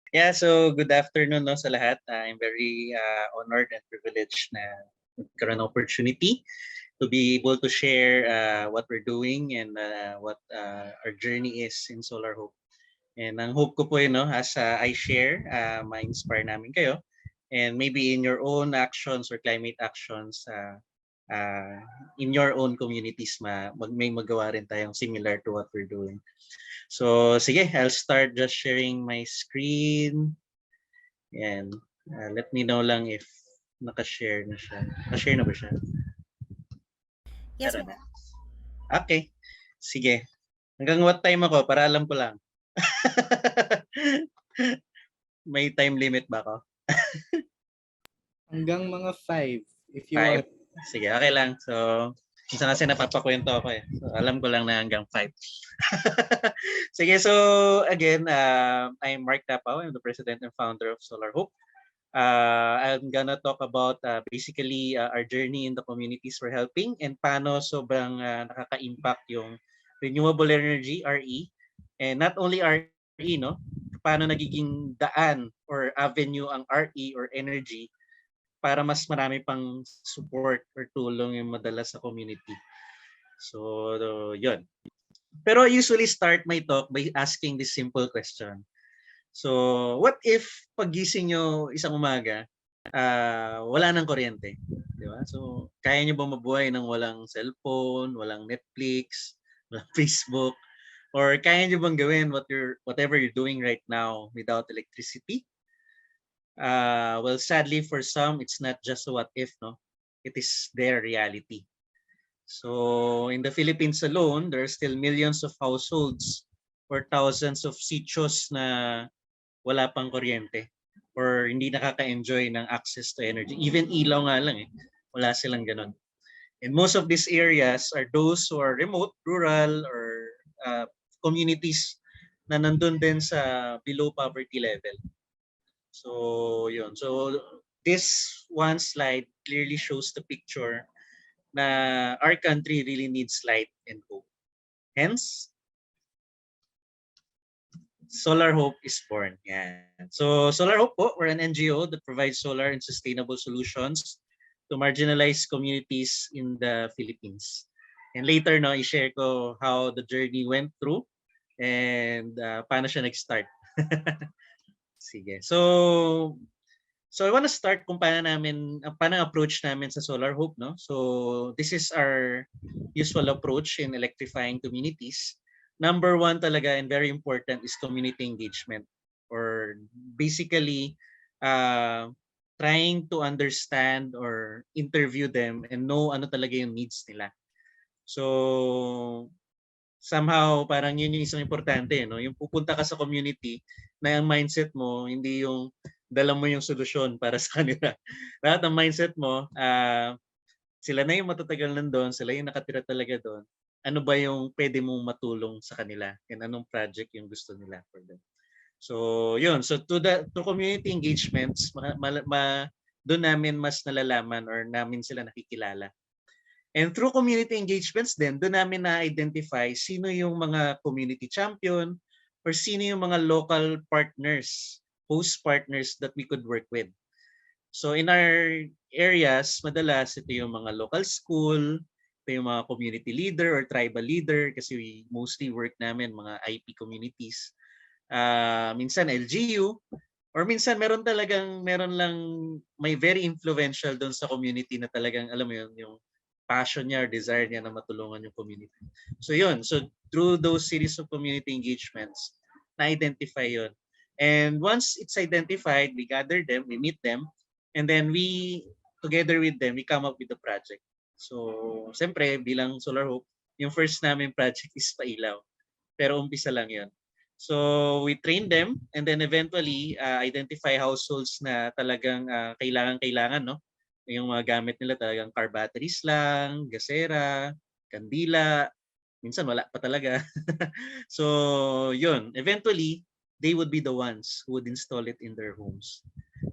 Yeah, so good afternoon no, sa lahat. I'm very honored and privileged na magkaroon ng opportunity to be able to share what we're doing and what our journey is in Solar Hope. And ang hope ko po yun, no, as I share, ma-inspire namin kayo. And maybe in your own actions or climate actions, uh, in your own communities, may magawa rin tayong similar to what we're doing. So sige, I'll start just sharing my screen. And let me know lang if naka-share na siya. Naka-share na ba siya? Yes, Tara ma'am. na. Okay. Sige. Hanggang what time ako? Para alam ko lang. May time limit ba ako? Hanggang mga 5 if you 5? want. Sige, okay lang. So, minsan kasi napapakwento ako eh. So, alam ko lang na hanggang 5. Sige, so again, I'm Mark Tapao. I'm the president and founder of Solar Hope. I'm gonna talk about basically our journey in the communities we're helping and paano sobrang nakaka-impact yung renewable energy, RE. And not only RE, no? Paano nagiging daan or avenue ang RE or energy para mas marami pang support or tulong yung madala sa community. So, yun. Pero I usually start my talk by asking this simple question. So, what if pagising nyo isang umaga, wala nang kuryente? Di ba? So, kaya nyo ba mabuhay ng walang cellphone, walang Netflix, walang Facebook? Or kaya nyo bang gawin whatever you're doing right now without electricity? Well, sadly for some, it's not just a what if, no? It is their reality. So, in the Philippines alone, there are still millions of households or thousands of sitios na wala pang kuryente or hindi nakaka-enjoy ng access to energy. Even ilaw nga lang eh. Wala silang ganun. And most of these areas are those who are remote, rural, or communities na nandun din sa below poverty level. So, yun. So, this one slide clearly shows the picture na our country really needs light and hope. Hence, Solar Hope is born. Yan. So Solar Hope po, we're an NGO that provides solar and sustainable solutions to marginalized communities in the Philippines. And later, no, i-share ko how the journey went through and paano siya nag-start. Sige. So I want to start kung paano approach namin sa Solar Hope, no? So this is our usual approach in electrifying communities. Number one talaga and very important is community engagement, or basically trying to understand or interview them and know ano talaga yung needs nila. So somehow parang yun yung isang importante, no? Yung pupunta ka sa community na ang mindset mo hindi yung dala mo yung solusyon para sa kanila. Lahat ng mindset mo, sila na yung matatagal nandun, sila yung nakatira talaga doon. Ano ba yung pwede mong matulong sa kanila and anong project yung gusto nila for them. So, yun. So, to community engagements, doon namin mas nalalaman or namin sila nakikilala. And through community engagements din, doon namin na-identify sino yung mga community champion or sino yung mga local partners, host partners that we could work with. So in our areas, madalas ito yung mga local school, ito yung mga community leader or tribal leader kasi we mostly work namin mga IP communities. Minsan LGU, or minsan meron lang may very influential doon sa community na talagang alam mo yun, yung passion niya or desire niya na matulungan yung community. So yun, so through those series of community engagements, na-identify yun. And once it's identified, we gather them, we meet them, and then we, together with them, we come up with the project. So, siyempre, bilang Solar Hope, yung first namin project is pailaw. Pero umpisa lang yun. So, we train them and then eventually identify households na talagang kailangan-kailangan, no? Yung mga gamit nila talagang car batteries lang, gasera, kandila, minsan wala pa talaga. So, yun. Eventually, they would be the ones who would install it in their homes.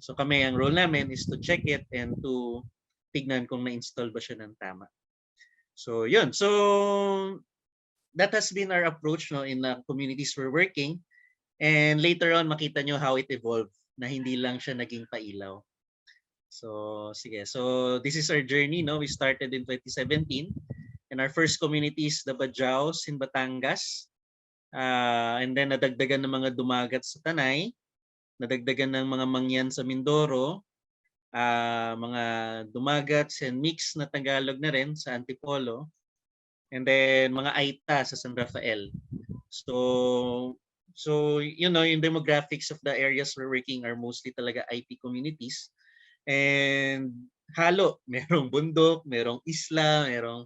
So kami, ang role namin is to check it and to tignan kung na-install ba siya ng tama. So, yun. So, that has been our approach, no, in the communities we're working. And later on, makita nyo how it evolved na hindi lang siya naging pailaw. So, sige. So, this is our journey. No? We started in 2017. And our first community is the Bajaos in Batangas. And then, nadagdagan ng mga dumagat sa Tanay. Nadagdagan ng mga mangyan sa Mindoro. Mga dumagats and mix na Tagalog na rin sa Antipolo. And then, mga Aita sa San Rafael. So you know, yung demographics of the areas we're working are mostly talaga IP communities. And halo, merong bundok, merong isla, merong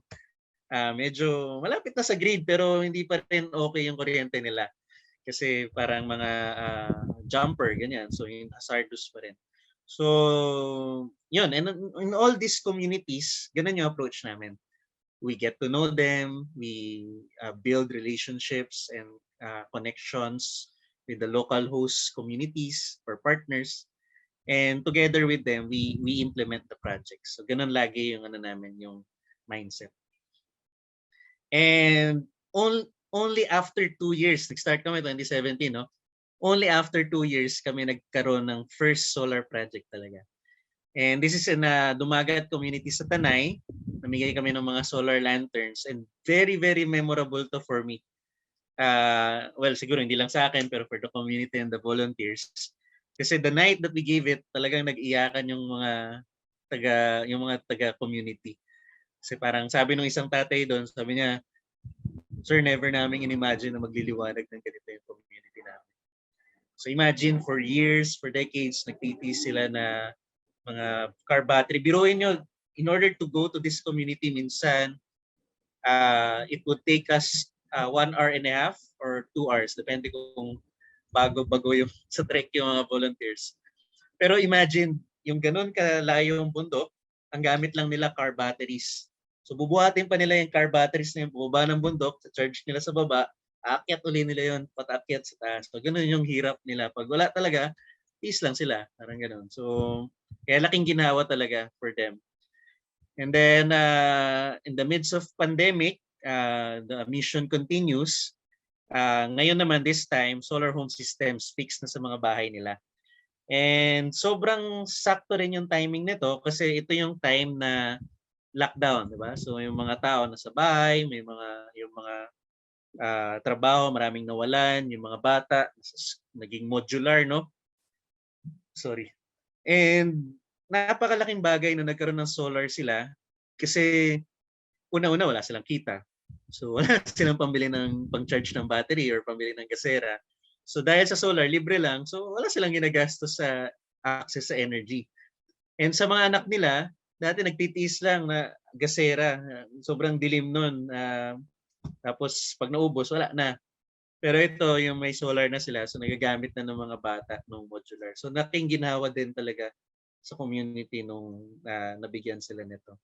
medyo malapit na sa grid pero hindi pa rin okay yung kuryente nila. Kasi parang mga jumper, ganyan. So yung hazardous pa rin. So, yun. And in all these communities, ganun yung approach namin. We get to know them, we build relationships and connections with the local host communities or partners, and together with them we implement the projects. So ganun lagi yung ano namin, yung mindset. And only after 2 years, nag-start kami 2017, no? Only after 2 years kami nagkaroon ng first solar project talaga. And this is in a Dumagat community sa Tanay. Namigay kami ng mga solar lanterns and very, very memorable to for me. Well, siguro hindi lang sa akin pero for the community and the volunteers. Kasi the night that we gave it, talagang nag-iyakan yung mga taga community. Kasi parang sabi ng isang tatay doon, sabi niya, "Sir, never namin in-imagine na magliliwanag ng ganito yung community namin." So imagine for years, for decades, nagtitiis sila na mga car battery. Biruin nyo, in order to go to this community minsan, it would take us 1 hour and a half or 2 hours, depende kung bago-bago yung sa trek yung mga volunteers. Pero imagine, yung ganun kalayo yung bundok, ang gamit lang nila car batteries. So bubuhatin pa nila yung car batteries na yung bubaba ng bundok, sa charge nila sa baba, aakyat uli nila yun, patakyat sa taas. So ganun yung hirap nila. Pag wala talaga, peace lang sila. Parang ganun. So, kaya laking ginawa talaga for them. And then, in the midst of pandemic, the mission continues. Ngayon naman, this time, solar home systems fixed na sa mga bahay nila. And sobrang sakto rin yung timing nito kasi ito yung time na lockdown, di ba? So yung mga tao nasa bahay, yung mga trabaho, maraming nawalan, yung mga bata naging modular, no? Sorry. And napakalaking bagay na nagkaroon ng solar sila kasi una-una wala silang kita. So wala silang pambili ng pang-charge ng battery or pambili ng gasera. So dahil sa solar, libre lang. So wala silang ginagastos sa access sa energy. And sa mga anak nila, dati nagtitiis lang na gasera. Sobrang dilim nun. Tapos pag naubos, wala na. Pero ito, yung may solar na sila, so nagagamit na ng mga bata ng modular. So naking ginawa din talaga sa community nung nabigyan sila nito.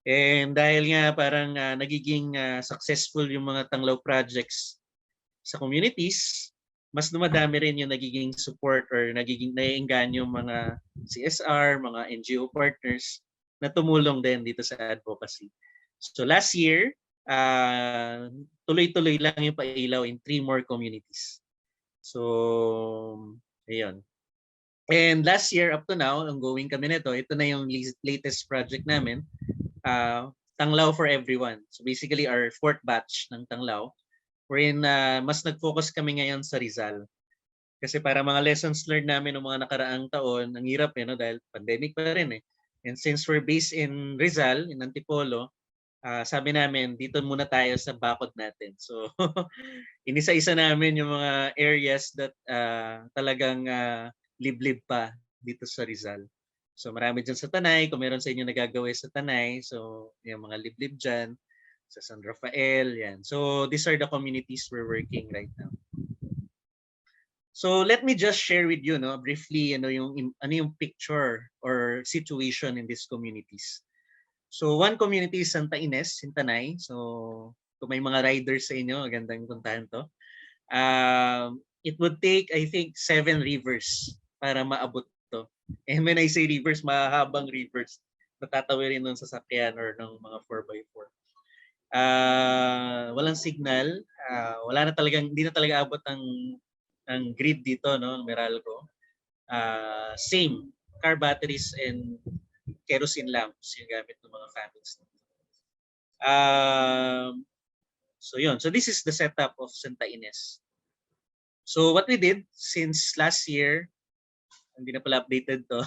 And dahil nga parang nagiging successful yung mga Tanglaw projects sa communities, mas dumadami rin yung nagiging support or nagiging naiengganyo yung mga CSR, mga NGO partners na tumulong din dito sa advocacy. So last year, tuloy-tuloy lang yung pailaw in 3 more communities. So, ayun. And last year up to now, ongoing kami nito. Ito na yung latest project namin, Tanglaw for Everyone. So basically our 4th batch ng Tanglaw, wherein mas nag-focus kami ngayon sa Rizal. Kasi para mga lessons learned namin ng mga nakaraang taon, ang hirap no? Dahil pandemic pa rin eh. And since we're based in Rizal, in Antipolo, sabi namin, dito muna tayo sa bakod natin. So, inisa-isa namin yung mga areas that talagang liblib pa dito sa Rizal. So, marami dyan sa Tanay. Kung meron sa inyo nagagawa sa Tanay, so yung mga liblib dyan, sa San Rafael, yan. So, these are the communities we're working right now. So, let me just share with you, no, briefly, yung picture or situation in these communities. So one community is Santa Ines in Tanay. So kung may mga riders sa inyo, magandang puntahan to. It would take, I think, 7 rivers para maabot to. And when I say rivers, mahabang rivers na tatawirin ng sasakyan or ng mga 4x4. Walang signal. Hindi na talaga abot ang ang grid dito, no, Meralco. Same, car batteries and kerosene lamps yung gamit ng mga families. So yun. So this is the setup of Santa Ines. So what we did since last year, hindi na pala updated to.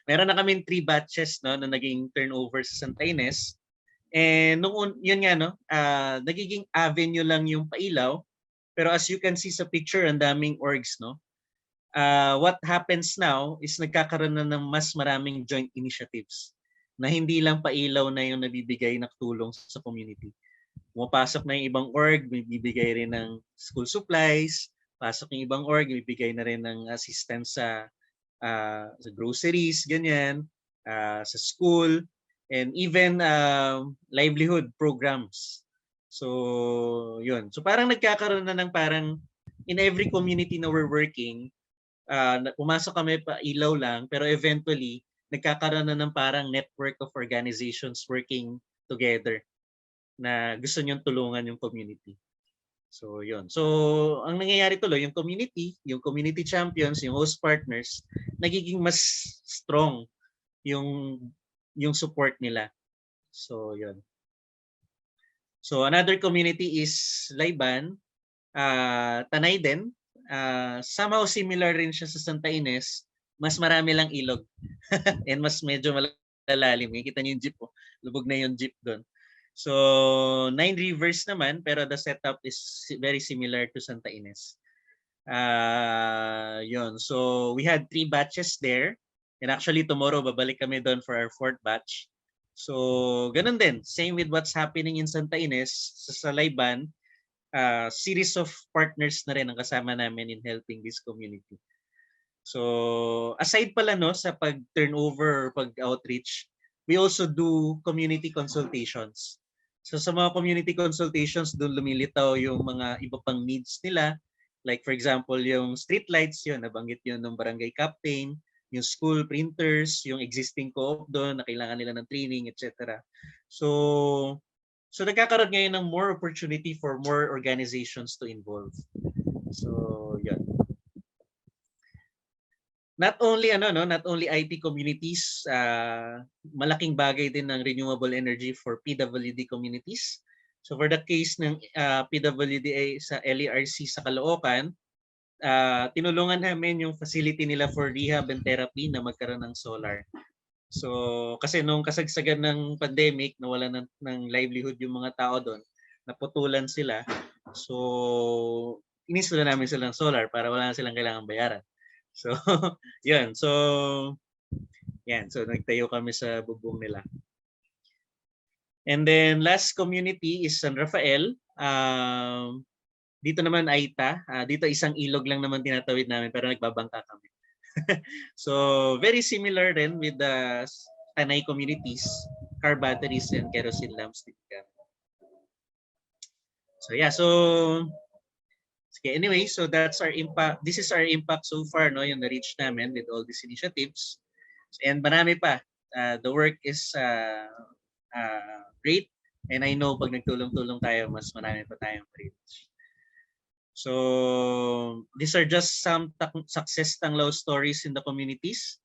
Meron na kaming 3 batches, no, na naging turnover sa Santa Ines. And yun nga, no, nagiging avenue lang yung pailaw. Pero as you can see sa picture, ang daming orgs, no. What happens now is nagkakaroon na ng mas maraming joint initiatives na hindi lang pailaw na yung nabibigay na tulong sa community. Pumapasok na yung ibang org, may bibigay rin ng school supplies, pasok yung ibang org, bibigay na rin ng assistance sa groceries, ganyan, sa school, and even livelihood programs. So, yun. So, parang nagkakaroon na ng parang in every community na we're working, pumasok kami pa ilaw lang, pero eventually, nagkakaroon na ng parang network of organizations working together na gusto niyong tulungan yung community. So, yun. So, ang nangyayari tuloy, yung community champions, yung host partners, nagiging mas strong yung support nila. So, yun. So, another community is Layban. Tanay din. Somehow similar rin siya sa Santa Ines. Mas marami lang ilog. And mas medyo malalalim. Kita niyo yung jeep. Oh. Lubog na yung jeep doon. So, 9 rivers naman, pero the setup is very similar to Santa Ines. Yun. So, we had 3 batches there. And actually, tomorrow, babalik kami doon for our 4th batch. So, ganun din. Same with what's happening in Santa Ines, sa Salayban, series of partners na rin ang kasama namin in helping this community. So, aside pala no sa pag-turnover or pag-outreach, we also do community consultations. So, sa mga community consultations, doon lumilitaw yung mga iba pang needs nila. Like for example, yung street lights, yun, nabanggit yun ng barangay captain, yung school printers, yung existing co-op doon na kailangan nila ng training, etc. So nagkakaroon ngayon ng more opportunity for more organizations to involve. So, yun. Not only IT communities, malaking bagay din ng renewable energy for PWD communities. So for the case ng PWD sa LERC sa Caloocan, tinulungan namin yung facility nila for rehab and therapy na magkaroon ng solar. So kasi nung kasagsagan ng pandemic, nawalan ng livelihood yung mga tao doon, naputulan sila. So ininstall namin silang solar para wala na silang kailangan bayaran. So yun. So yan. So nagtayo kami sa bubong nila. And then last community is San Rafael. Dito naman Aita. Dito isang ilog lang naman tinatawid namin pero nagbabangka kami. So very similar then with the Tanay communities, car batteries and kerosene lamps. So yeah, so okay, anyway, so that's our impact. This is our impact so far, no, yung na-reach namin with all these initiatives. And marami pa. The work is great. And I know pag nagtulong-tulong tayo, mas marami pa tayong reach. So these are just some success tanglaw stories in the communities.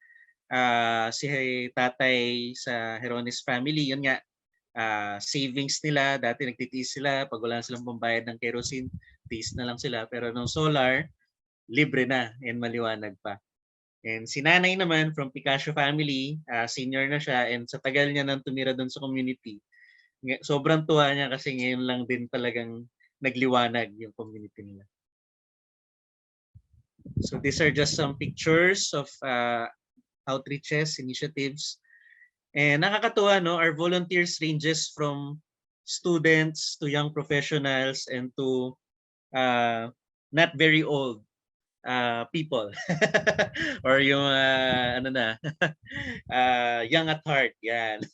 Si tatay sa Herones family, yun nga, savings nila, dati nagtitiis sila, pag wala silang pambayad ng kerosene, tiis na lang sila. Pero nung solar, libre na and maliwanag pa. And si nanay naman from Picasso family, senior na siya and sa tagal niya nang tumira doon sa community, sobrang tuwa niya kasi ngayon lang din talagang nagliwanag yung community nila. So these are just some pictures of outreaches, initiatives. And nakakatuwa, no? Our volunteers ranges from students to young professionals and to not very old people or yung young at heart, yan.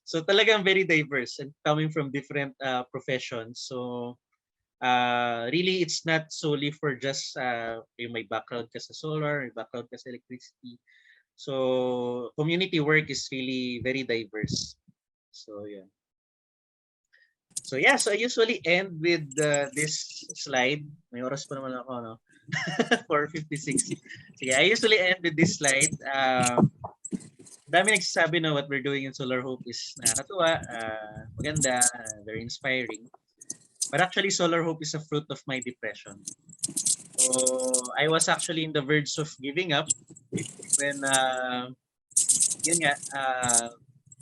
So talagang very diverse and coming from different professions. So really it's not solely for just yung may background ka sa solar, may background ka sa electricity. So community work is really very diverse. So yeah. So yeah, so I usually end with this slide. May oras pa naman ako, no? 4:56. Sige, I usually end with this slide. Dami nagsasabi na what we're doing in Solar Hope is nakakatuwa, maganda, very inspiring. But actually, Solar Hope is a fruit of my depression. So I was actually in the verge of giving up when yun nga,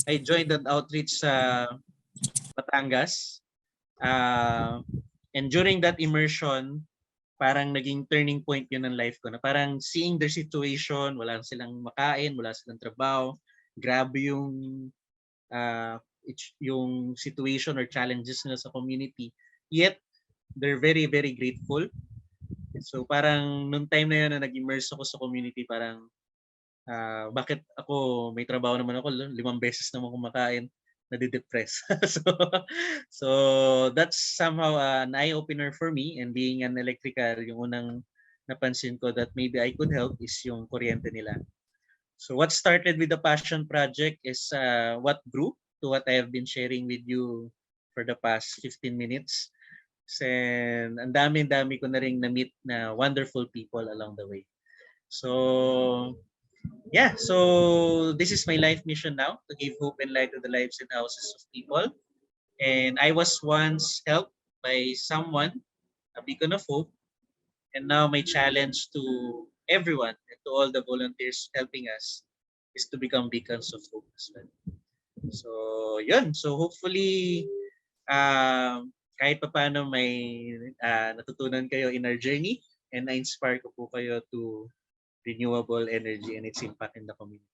I joined an outreach sa Batangas. And during that immersion, parang naging turning point yun ng life ko na parang seeing their situation, wala silang makain, wala silang trabaho, grabe yung situation or challenges nila sa community. Yet, they're very, very grateful. So parang nung time na yun na nag-immerse ako sa community, parang bakit ako, may trabaho naman ako, 5 beses naman kumakain, nadidepress. so that's somehow an eye-opener for me, and being an electrical, yung unang napansin ko that maybe I could help is yung kuryente nila. So what started with the passion project is what grew to what I have been sharing with you for the past 15 minutes. And ang dami-dami ko na ring na-meet na wonderful people along the way. So yeah, so this is my life mission now, to give hope and light to the lives and houses of people. And I was once helped by someone, a beacon of hope. And now my challenge to everyone and to all the volunteers helping us is to become beacons of hope as well. So yun, so hopefully kahit pa paano may natutunan kayo in our journey, and na-inspire ko po kayo to renewable energy and its impact in the community.